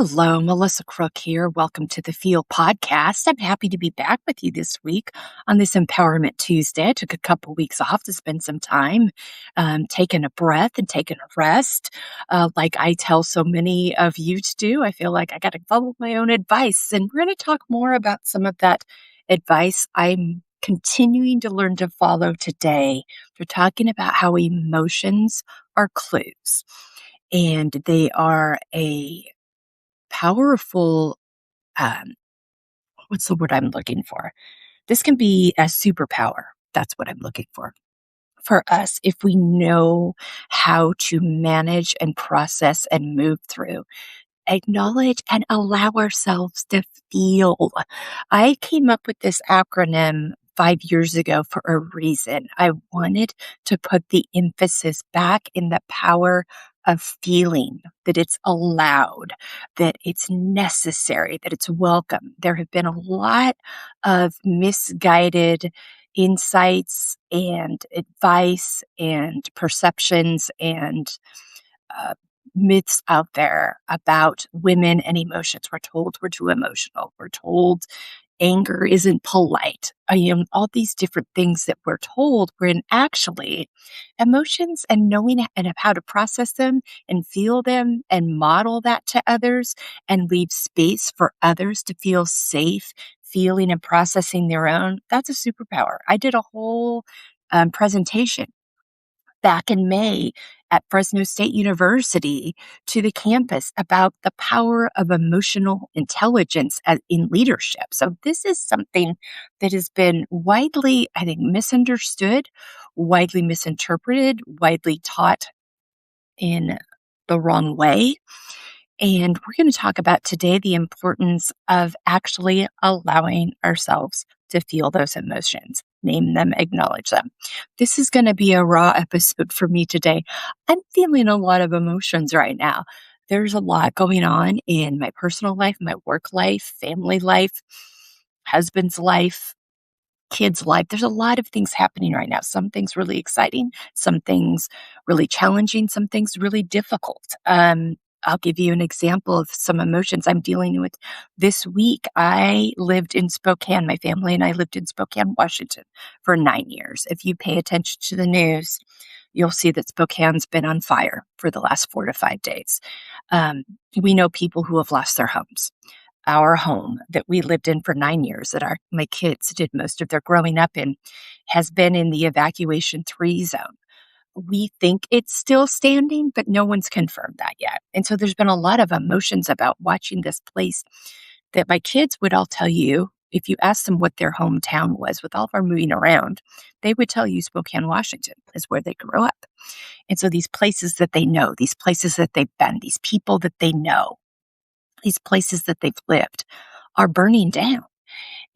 Hello, Melissa Crook here. Welcome to the Feel Podcast. I'm happy to be back with you this week on this Empowerment Tuesday. I took a couple weeks off to spend some time taking a breath and taking a rest. Like I tell so many of you to do, I feel like I got to follow my own advice. And we're going to talk more about some of that advice I'm continuing to learn to follow today. We're talking about how emotions are clues, and they are a powerful, um, what's the word I'm looking for? This can be a superpower. That's what I'm looking for us if we know how to manage and process and move through, acknowledge and allow ourselves to feel. I came up with this acronym 5 years ago for a reason. I wanted to put the emphasis back in the power of feeling, that it's allowed, that it's necessary, that it's welcome. There have been a lot of misguided insights and advice and perceptions and uh, myths out there about women and emotions. We're told we're too emotional. We're told anger isn't polite. All these different things that we're told, when actually emotions and knowing and how to process them and feel them and model that to others and leave space for others to feel safe feeling and processing their own, that's a superpower. I did a whole presentation back in May at Fresno State University to the campus about the power of emotional intelligence in leadership. So this is something that has been widely, I think, misunderstood, widely misinterpreted, widely taught in the wrong way. And we're going to talk about today the importance of actually allowing ourselves to feel those emotions, name them, acknowledge them. This is going to be a raw episode for me today. I'm feeling a lot of emotions right now. There's a lot going on in my personal life, my work life, family life, husband's life, kids' life. There's a lot of things happening right now. Some things really exciting, some things really challenging, some things really difficult. I'll give you an example of some emotions I'm dealing with this week. I lived in Spokane. My family and I lived in Spokane, Washington for 9 years. If you pay attention to the news, you'll see that Spokane's been on fire for the last 4 to 5 days. We know people who have lost their homes. Our home that we lived in for 9 years, that my kids did most of their growing up in, has been in the evacuation 3 zone. We think it's still standing, but no one's confirmed that yet. And so there's been a lot of emotions about watching this place that my kids would all tell you, if you ask them what their hometown was with all of our moving around, they would tell you Spokane, Washington is where they grew up. And so these places that they know, these places that they've been, these people that they know, these places that they've lived are burning down.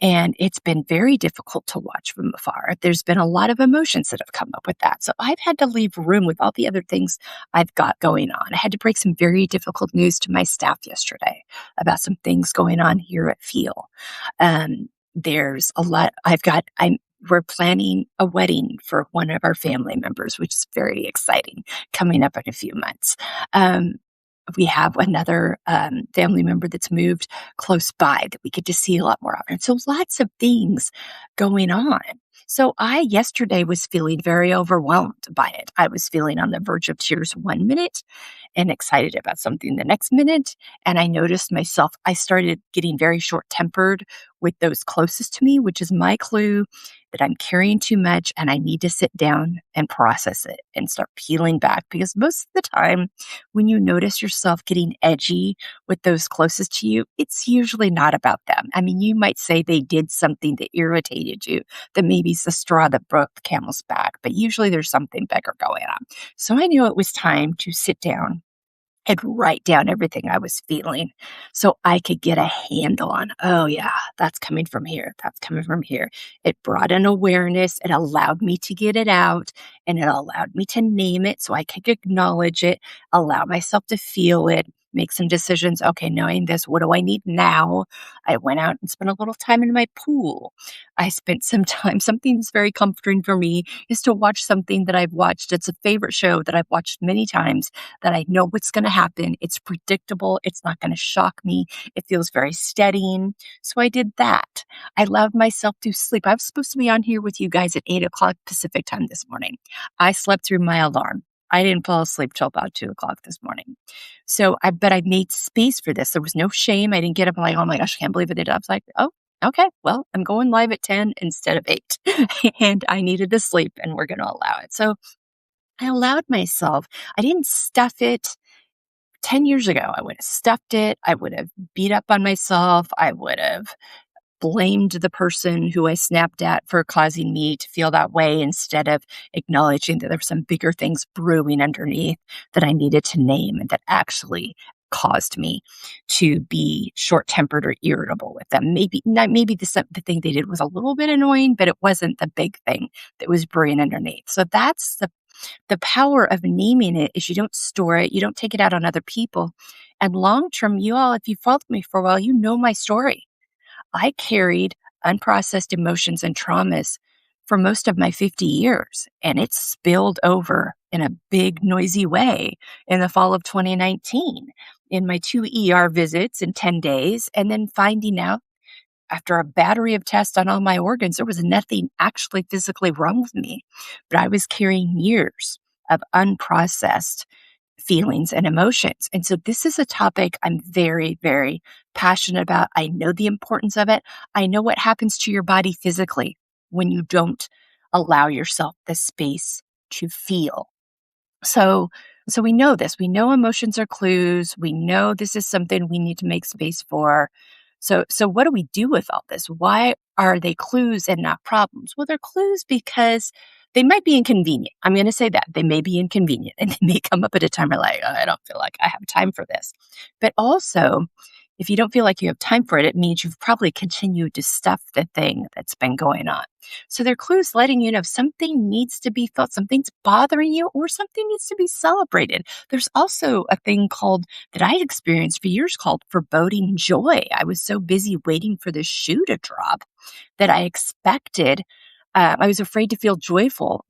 And it's been very difficult to watch from afar. There's been a lot of emotions that have come up with that. So I've had to leave room with all the other things I've got going on. I had to break some very difficult news to my staff yesterday about some things going on here at Feel. There's a lot we're planning a wedding for one of our family members, which is very exciting, coming up in a few months. We have another family member that's moved close by that we get to see a lot more often. So lots of things going on. So I yesterday was feeling very overwhelmed by it. I was feeling on the verge of tears 1 minute and excited about something the next minute. And I noticed myself, I started getting very short-tempered with those closest to me, which is my clue that I'm carrying too much and I need to sit down and process it and start peeling back. Because most of the time, when you notice yourself getting edgy with those closest to you, it's usually not about them. I mean, you might say they did something that irritated you, that maybe is the straw that broke the camel's back, but usually there's something bigger going on. So I knew it was time to sit down and write down everything I was feeling so I could get a handle on, oh yeah, that's coming from here. That's coming from here. It brought an awareness. It allowed me to get it out, and it allowed me to name it so I could acknowledge it, allow myself to feel it, make some decisions. Okay, knowing this, what do I need now? I went out and spent a little time in my pool. I spent some time, something that's very comforting for me is to watch something that I've watched. It's a favorite show that I've watched many times that I know what's going to happen. It's predictable. It's not going to shock me. It feels very steadying. So I did that. I allowed myself to sleep. I was supposed to be on here with you guys at 8 o'clock Pacific time this morning. I slept through my alarm. I didn't fall asleep till about 2 o'clock this morning. But I made space for this. There was no shame. I didn't get up and like, oh my gosh, I can't believe I did it. I was like, oh, okay, well, I'm going live at 10 instead of 8. And I needed to sleep and we're going to allow it. So I allowed myself, I didn't stuff it. 10 years ago, I would have stuffed it. I would have beat up on myself. I would have blamed the person who I snapped at for causing me to feel that way instead of acknowledging that there were some bigger things brewing underneath that I needed to name and that actually caused me to be short-tempered or irritable with them. Maybe the thing they did was a little bit annoying, but it wasn't the big thing that was brewing underneath. So that's the power of naming it is you don't store it, you don't take it out on other people. And long term, you all, if you followed me for a while, you know my story. I carried unprocessed emotions and traumas for most of my 50 years, and it spilled over in a big, noisy way in the fall of 2019 in my 2 ER visits in 10 days, and then finding out after a battery of tests on all my organs, there was nothing actually physically wrong with me, but I was carrying years of unprocessed feelings and emotions. And so this is a topic I'm very, very passionate about. I know the importance of it. I know what happens to your body physically when you don't allow yourself the space to feel. So we know this. We know emotions are clues. We know this is something we need to make space for. So what do we do with all this? Why are they clues and not problems? Well, they're clues because they might be inconvenient. I'm going to say that. They may be inconvenient and they may come up at a time where like, oh, I don't feel like I have time for this. But also, if you don't feel like you have time for it, it means you've probably continued to stuff the thing that's been going on. So they're clues letting you know something needs to be felt, something's bothering you, or something needs to be celebrated. There's also a thing called that I experienced for years called foreboding joy. I was so busy waiting for the shoe to drop that I expected. I was afraid to feel joyful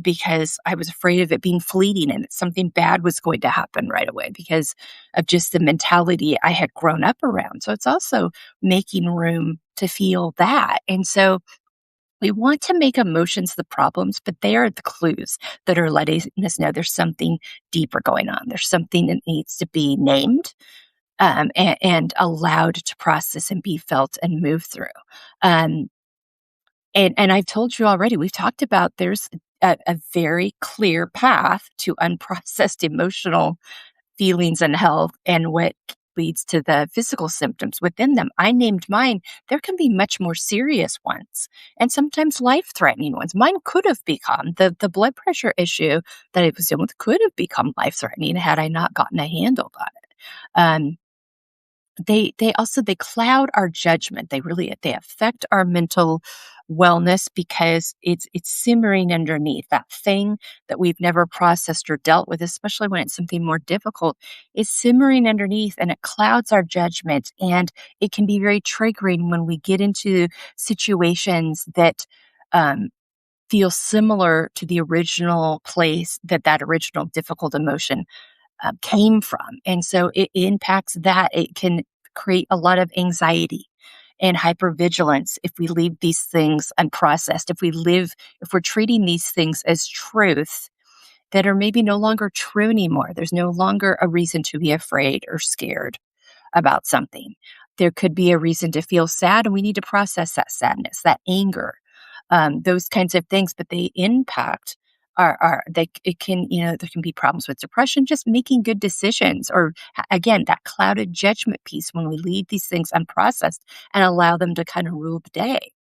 because I was afraid of it being fleeting and that something bad was going to happen right away because of just the mentality I had grown up around. So it's also making room to feel that. And so we want to make emotions the problems, but they are the clues that are letting us know there's something deeper going on. There's something that needs to be named and allowed to process and be felt and move through. And I've told you already, we've talked about there's a very clear path to unprocessed emotional feelings and health and what leads to the physical symptoms within them. I named mine. There can be much more serious ones and sometimes life-threatening ones. Mine could have become, the blood pressure issue that I was dealing with could have become life-threatening had I not gotten a handle on it. They cloud our judgment. They affect our mental wellness because it's simmering underneath that thing that we've never processed or dealt with, especially when it's something more difficult. It's simmering underneath and it clouds our judgment, and it can be very triggering when we get into situations that feel similar to the original place that original difficult emotion came from. And so it impacts that. It can create a lot of anxiety and hypervigilance if we leave these things unprocessed, if we're treating these things as truth that are maybe no longer true anymore. There's no longer a reason to be afraid or scared about something. There could be a reason to feel sad, and we need to process that sadness, that anger, those kinds of things, but they impact there can be problems with depression, just making good decisions, or again, that clouded judgment piece when we leave these things unprocessed and allow them to kind of rule the day.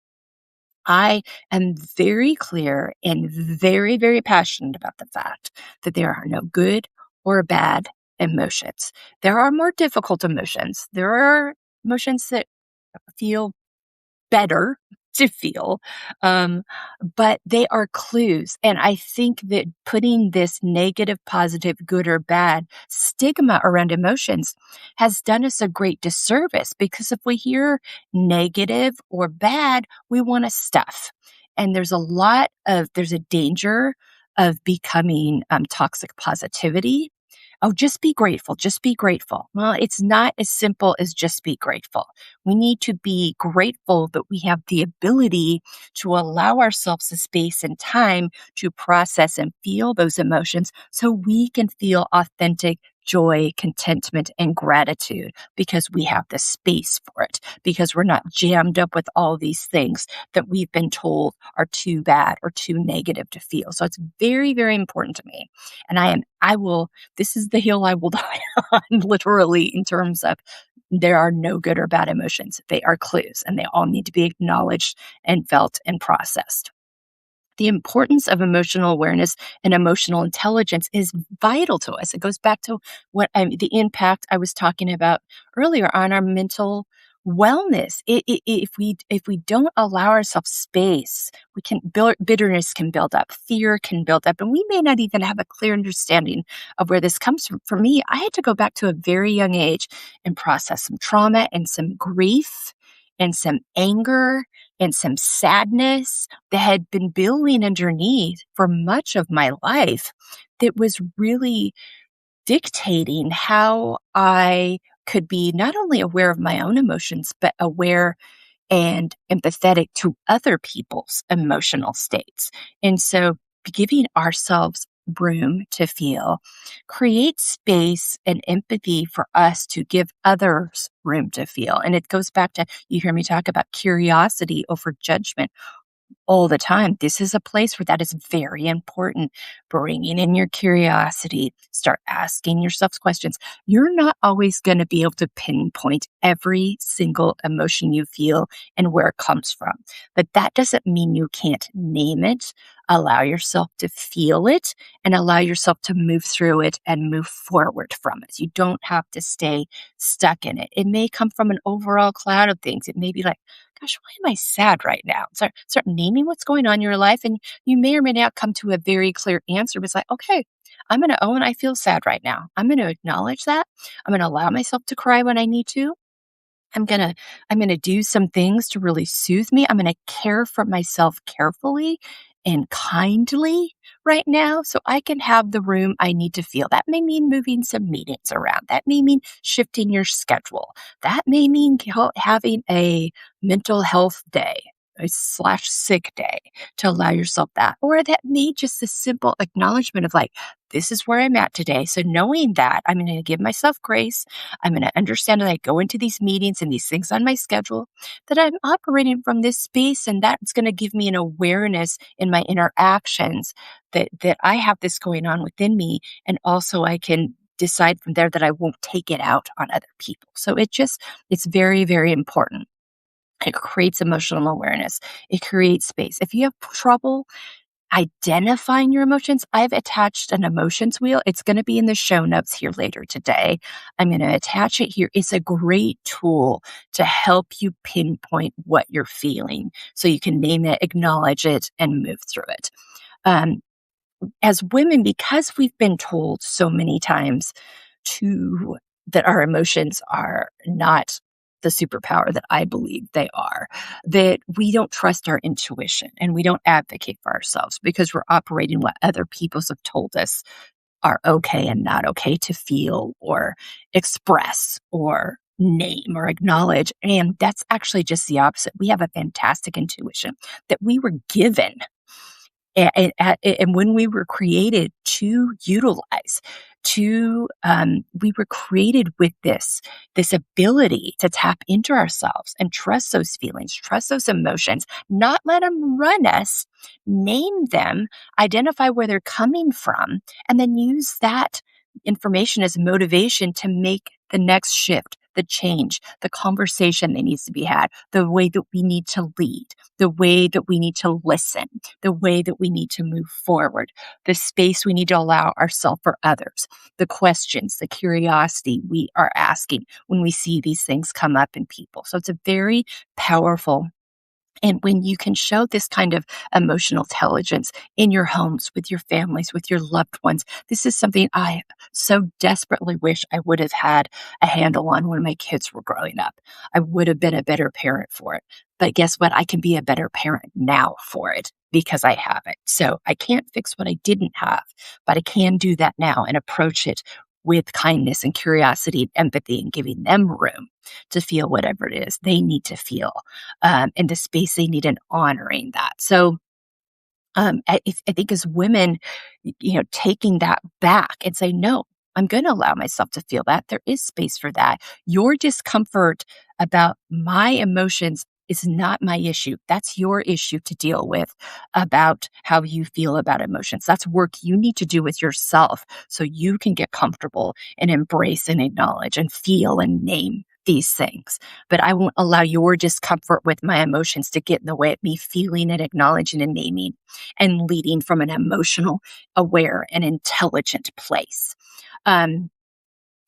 I am very clear and very, very passionate about the fact that there are no good or bad emotions. There are more difficult emotions. There are emotions that feel better to feel. Um, but they are clues. And I think that putting this negative, positive, good or bad stigma around emotions has done us a great disservice because if we hear negative or bad, we want to stuff. And there's a danger of becoming toxic positivity. Oh, just be grateful. Just be grateful. Well, it's not as simple as just be grateful. We need to be grateful that we have the ability to allow ourselves the space and time to process and feel those emotions so we can feel authentic joy, contentment, and gratitude because we have the space for it, because we're not jammed up with all these things that we've been told are too bad or too negative to feel. So it's very, very important to me. And I will this is the hill I will die on, literally, in terms of there are no good or bad emotions. They are clues, and they all need to be acknowledged and felt and processed. The importance of emotional awareness and emotional intelligence is vital to us. It goes back to the impact I was talking about earlier on our mental wellness. If we don't allow ourselves space, we can bitterness can build up, fear can build up, and we may not even have a clear understanding of where this comes from. For me, I had to go back to a very young age and process some trauma and some grief and some anger and some sadness that had been building underneath for much of my life that was really dictating how I could be not only aware of my own emotions, but aware and empathetic to other people's emotional states. And so giving ourselves room to feel creates space and empathy for us to give others room to feel. And it goes back to, you hear me talk about curiosity over judgment all the time. This is a place where that is very important. Bringing in your curiosity, start asking yourself questions. You're not always going to be able to pinpoint every single emotion you feel and where it comes from. But that doesn't mean you can't name it. Allow yourself to feel it and allow yourself to move through it and move forward from it. You don't have to stay stuck in it. It may come from an overall cloud of things. It may be like, gosh, why am I sad right now? Start naming what's going on in your life, and you may or may not come to a very clear answer. But it's like, okay, I'm going to own I feel sad right now. I'm going to acknowledge that. I'm going to allow myself to cry when I need to. I'm going to do some things to really soothe me. I'm going to care for myself carefully and kindly right now so I can have the room I need to feel. That may mean moving some meetings around. That may mean shifting your schedule. That may mean having a mental health day / sick day to allow yourself that. Or that may just a simple acknowledgement of like, this is where I'm at today. So knowing that, I'm going to give myself grace. I'm going to understand that I go into these meetings and these things on my schedule, that I'm operating from this space, and that's going to give me an awareness in my interactions that I have this going on within me. And also I can decide from there that I won't take it out on other people. So it's very, very important. It creates emotional awareness. It creates space. If you have trouble identifying your emotions, I've attached an emotions wheel. It's going to be in the show notes here later today. I'm going to attach it here. It's a great tool to help you pinpoint what you're feeling so you can name it, acknowledge it, and move through it. As women, because we've been told so many times that our emotions are not the superpower that I believe they are, that we don't trust our intuition and we don't advocate for ourselves because we're operating what other people have told us are okay and not okay to feel or express or name or acknowledge. And that's actually just the opposite. We have a fantastic intuition that we were given and when we were created to utilize, we were created with this ability to tap into ourselves and trust those feelings, trust those emotions, not let them run us, name them, identify where they're coming from, and then use that information as motivation to make the next shift, the change, the conversation that needs to be had, the way that we need to lead, the way that we need to listen, the way that we need to move forward, the space we need to allow ourselves for others, the questions, the curiosity we are asking when we see these things come up in people. So it's a very powerful And when you can show this kind of emotional intelligence in your homes, with your families, with your loved ones, this is something I so desperately wish I would have had a handle on when my kids were growing up. I would have been a better parent for it. But guess what? I can be a better parent now for it because I have it. So I can't fix what I didn't have, but I can do that now and approach it with kindness and curiosity and empathy and giving them room to feel whatever it is they need to feel and the space they need and honoring that. So I think as women, taking that back and say, no, I'm going to allow myself to feel that. There is space for that. Your discomfort about my emotions is not my issue. That's your issue to deal with about how you feel about emotions. That's work you need to do with yourself so you can get comfortable and embrace and acknowledge and feel and name these things. But I won't allow your discomfort with my emotions to get in the way of me feeling and acknowledging and naming and leading from an emotional, aware, and intelligent place. Um,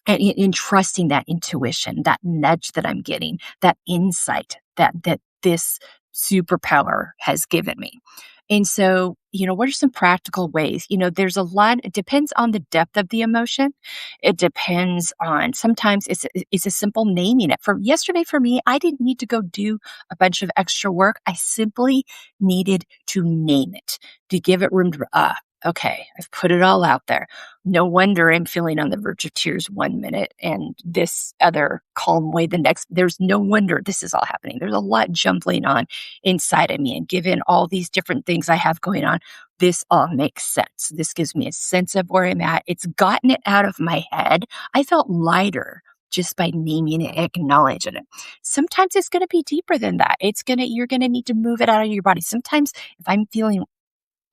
and in trusting that intuition, that nudge that I'm getting, that insight that this superpower has given me. And so, what are some practical ways? There's a lot, it depends on the depth of the emotion. It depends on, sometimes it's a simple naming it. For yesterday, for me, I didn't need to go do a bunch of extra work. I simply needed to name it, to give it room to, okay, I've put it all out there. No wonder I'm feeling on the verge of tears 1 minute and this other calm way the next. There's no wonder this is all happening. There's a lot jumbling on inside of me. And given all these different things I have going on, this all makes sense. This gives me a sense of where I'm at. It's gotten it out of my head. I felt lighter just by naming it, acknowledging it. Sometimes it's going to be deeper than that. You're going to need to move it out of your body. Sometimes if I'm feeling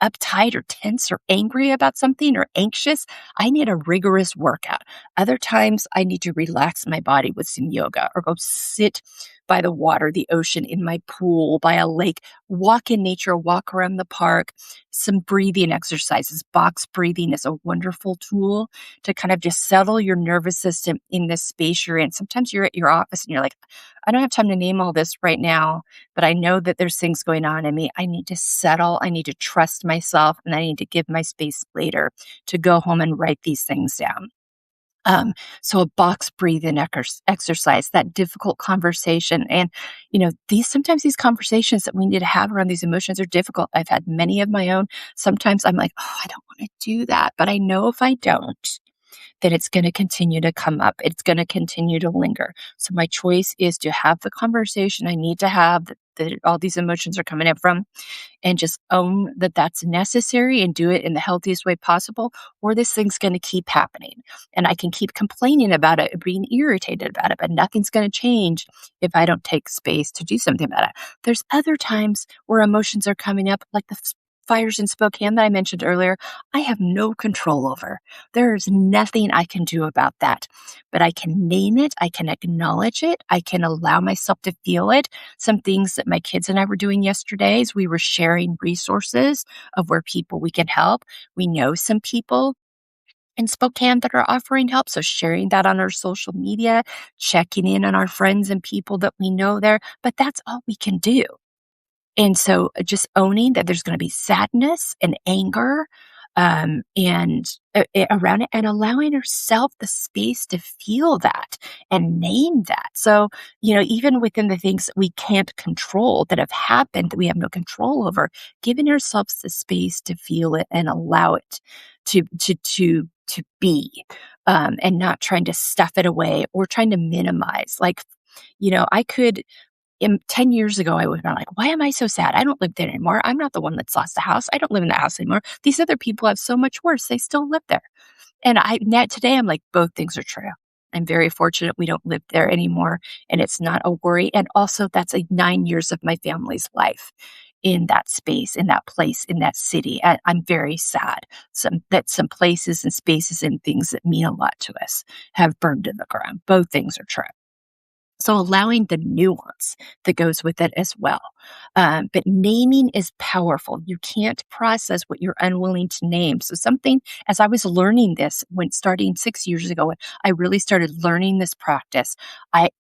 uptight or tense or angry about something or anxious, I need a rigorous workout. Other times, I need to relax my body with some yoga or go sit by the water, the ocean, in my pool, by a lake, walk in nature, walk around the park, some breathing exercises. Box breathing is a wonderful tool to kind of just settle your nervous system in the space you're in. Sometimes you're at your office and you're like, I don't have time to name all this right now, but I know that there's things going on in me. I need to settle. I need to trust myself, and I need to give my space later to go home and write these things down. So a box breathing exercise, that difficult conversation. And, sometimes these conversations that we need to have around these emotions are difficult. I've had many of my own. Sometimes I'm like, oh, I don't want to do that. But I know if I don't, then it's going to continue to come up. It's going to continue to linger. So my choice is to have the conversation I need to have that all these emotions are coming up from, and just own that that's necessary and do it in the healthiest way possible, or this thing's going to keep happening. And I can keep complaining about it, being irritated about it, but nothing's going to change if I don't take space to do something about it. There's other times where emotions are coming up, like the fires in Spokane that I mentioned earlier. I have no control over. There's nothing I can do about that, but I can name it. I can acknowledge it. I can allow myself to feel it. Some things that my kids and I were doing yesterday is we were sharing resources of where people we can help. We know some people in Spokane that are offering help. So sharing that on our social media, checking in on our friends and people that we know there, but that's all we can do. And so just owning that there's going to be sadness and anger and around it, and allowing herself the space to feel that and name that. So, even within the things that we can't control that have happened that we have no control over, giving ourselves the space to feel it and allow it to be, and not trying to stuff it away or trying to minimize. Like, I could 10 years ago, I would have been like, why am I so sad? I don't live there anymore. I'm not the one that's lost the house. I don't live in that house anymore. These other people have so much worse. They still live there. And today I'm like, both things are true. I'm very fortunate we don't live there anymore, and it's not a worry. And also, that's 9 years of my family's life in that space, in that place, in that city. I'm very sad that some places and spaces and things that mean a lot to us have burned to the ground. Both things are true. So allowing the nuance that goes with it as well. But naming is powerful. You can't process what you're unwilling to name. So something, as I was learning this when starting 6 years ago, when I really started learning this practice,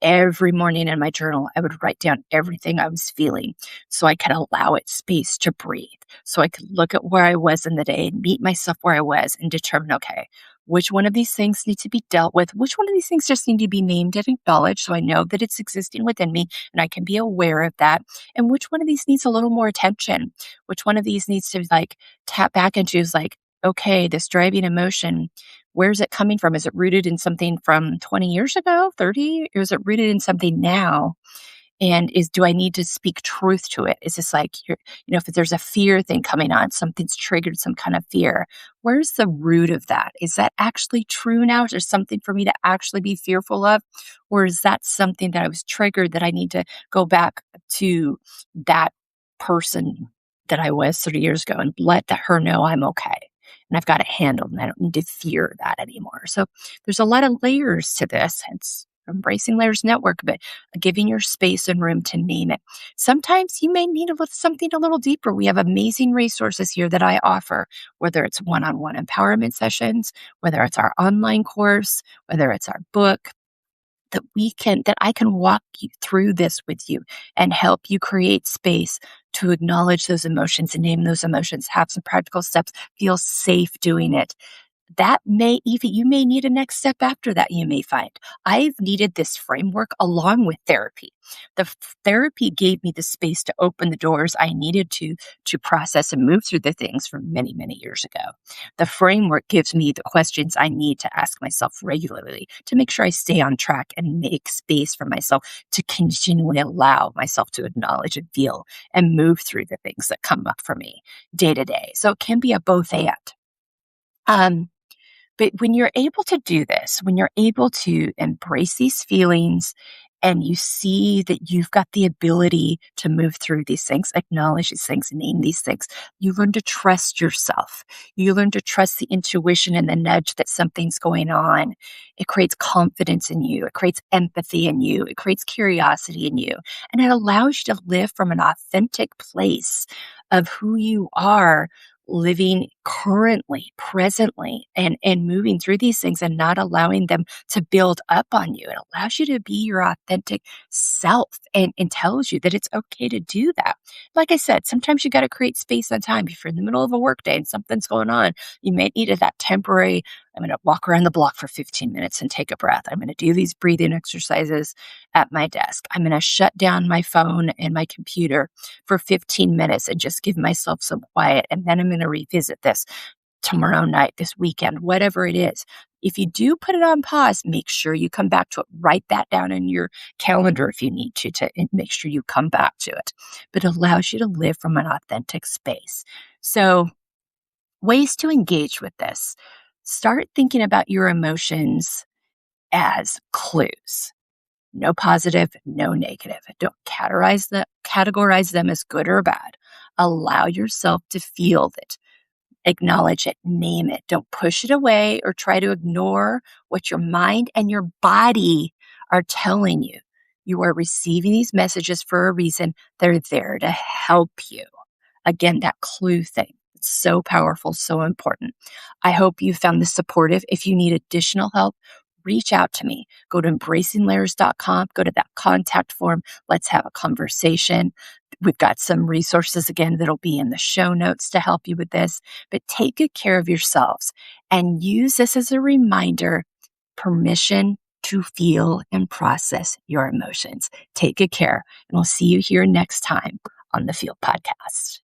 every morning in my journal, I would write down everything I was feeling so I could allow it space to breathe. So I could look at where I was in the day and meet myself where I was and determine, okay, which one of these things need to be dealt with? Which one of these things just need to be named and acknowledged so I know that it's existing within me and I can be aware of that? And which one of these needs a little more attention? Which one of these needs to like tap back into is like, okay, this driving emotion, where's it coming from? Is it rooted in something from 20 years ago, 30? Or is it rooted in something now? And do I need to speak truth to it? Is this like, if there's a fear thing coming on, something's triggered some kind of fear, where's the root of that? Is that actually true now? Is there something for me to actually be fearful of? Or is that something that I was triggered that I need to go back to that person that I was 30 years ago and let her know I'm okay? And I've got it handled and I don't need to fear that anymore. So there's a lot of layers to this. It's embracing layers network, but giving your space and room to name it. Sometimes you may need something a little deeper. We have amazing resources here that I offer, whether it's one-on-one empowerment sessions, whether it's our online course, whether it's our book, that I can walk you through this with you and help you create space to acknowledge those emotions and name those emotions, have some practical steps, feel safe doing it. You may need a next step after that, you may find. I've needed this framework along with therapy. Therapy gave me the space to open the doors I needed to process and move through the things from many, many years ago. The framework gives me the questions I need to ask myself regularly to make sure I stay on track and make space for myself to continually allow myself to acknowledge and feel and move through the things that come up for me day to day. So it can be a both and. But when you're able to do this, when you're able to embrace these feelings and you see that you've got the ability to move through these things, acknowledge these things, name these things, you learn to trust yourself. You learn to trust the intuition and the nudge that something's going on. It creates confidence in you. It creates empathy in you. It creates curiosity in you. And it allows you to live from an authentic place of who you are, living currently, presently, and moving through these things and not allowing them to build up on you. It allows you to be your authentic self and tells you that it's okay to do that. Like I said, sometimes you got to create space and time. If you're in the middle of a workday and something's going on, you may need that temporary, I'm going to walk around the block for 15 minutes and take a breath. I'm going to do these breathing exercises at my desk. I'm going to shut down my phone and my computer for 15 minutes and just give myself some quiet. And then I'm going to revisit this tomorrow night, this weekend, whatever it is. If you do put it on pause, make sure you come back to it. Write that down in your calendar if you need to make sure you come back to it. But it allows you to live from an authentic space. So ways to engage with this. Start thinking about your emotions as clues. No positive, no negative. Don't categorize them as good or bad. Allow yourself to feel it. Acknowledge it, name it. Don't push it away or try to ignore what your mind and your body are telling you. You are receiving these messages for a reason. They're there to help you. Again, that clue thing. It's so powerful, so important. I hope you found this supportive. If you need additional help, reach out to me. Go to embracinglayers.com, go to that contact form. Let's have a conversation. We've got some resources again that'll be in the show notes to help you with this. But take good care of yourselves and use this as a reminder, permission to feel and process your emotions. Take good care, and we'll see you here next time on the Feel Podcast.